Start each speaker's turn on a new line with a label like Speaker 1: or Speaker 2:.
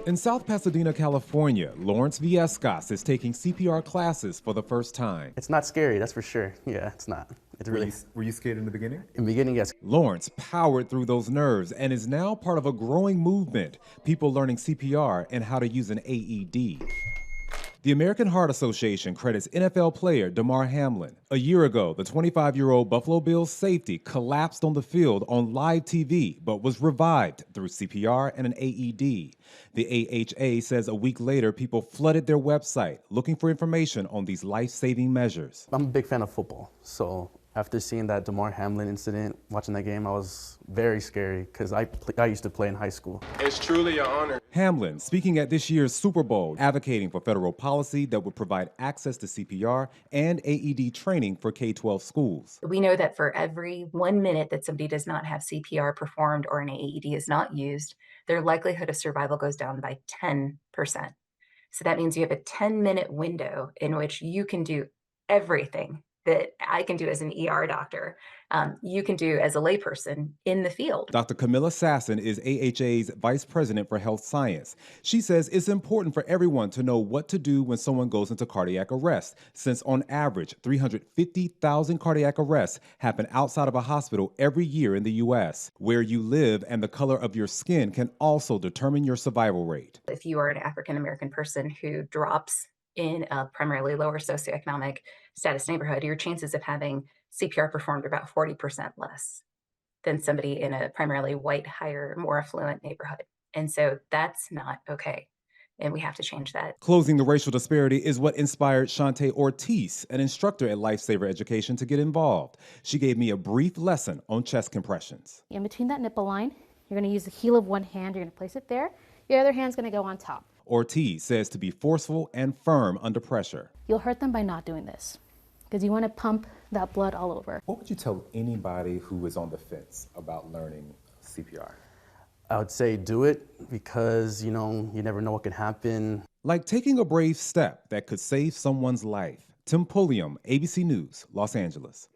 Speaker 1: In South Pasadena, California, Lawrence Viescas is taking CPR classes for the first time.
Speaker 2: It's not scary, that's for sure. Yeah, it's not. It's really.
Speaker 3: Were you scared in the beginning?
Speaker 2: In the beginning, yes.
Speaker 1: Lawrence powered through those nerves and is now part of a growing movement, people learning CPR and how to use an AED. The American Heart Association credits NFL player Damar Hamlin. A year ago, the 25-year-old Buffalo Bills safety collapsed on the field on live TV, but was revived through CPR and an AED. The AHA says a week later, people flooded their website looking for information on these life-saving measures.
Speaker 2: I'm a big fan of football, so after seeing that Damar Hamlin incident, watching that game, I was very scary because I used to play in high school.
Speaker 4: It's truly an honor.
Speaker 1: Hamlin, speaking at this year's Super Bowl, advocating for federal policy that would provide access to CPR and AED training for K-12 schools.
Speaker 5: We know that for every 1 minute that somebody does not have CPR performed or an AED is not used, their likelihood of survival goes down by 10%. So that means you have a 10-minute window in which you can do everything that I can do as an ER doctor, you can do as a layperson in the field.
Speaker 1: Dr. Camilla Sasson is AHA's Vice President for Health Science. She says it's important for everyone to know what to do when someone goes into cardiac arrest, since on average, 350,000 cardiac arrests happen outside of a hospital every year in the U.S. Where you live and the color of your skin can also determine your survival rate.
Speaker 5: If you are an African-American person who drops in a primarily lower socioeconomic status neighborhood, your chances of having CPR performed are about 40% less than somebody in a primarily white, higher, more affluent neighborhood. And so that's not okay. And we have to change that.
Speaker 1: Closing the racial disparity is what inspired Shantae Ortiz, an instructor at Lifesaver Education, to get involved. She gave me a brief lesson on chest compressions.
Speaker 6: In between that nipple line, you're going to use the heel of one hand, you're going to place it there. Your other hand's going to go on top.
Speaker 1: Ortiz says to be forceful and firm under pressure.
Speaker 6: You'll hurt them by not doing this because you want to pump that blood all over.
Speaker 3: What would you tell anybody who is on the fence about learning CPR?
Speaker 2: I would say do it because, you never know what could happen.
Speaker 1: Like taking a brave step that could save someone's life. Tim Pulliam, ABC News, Los Angeles.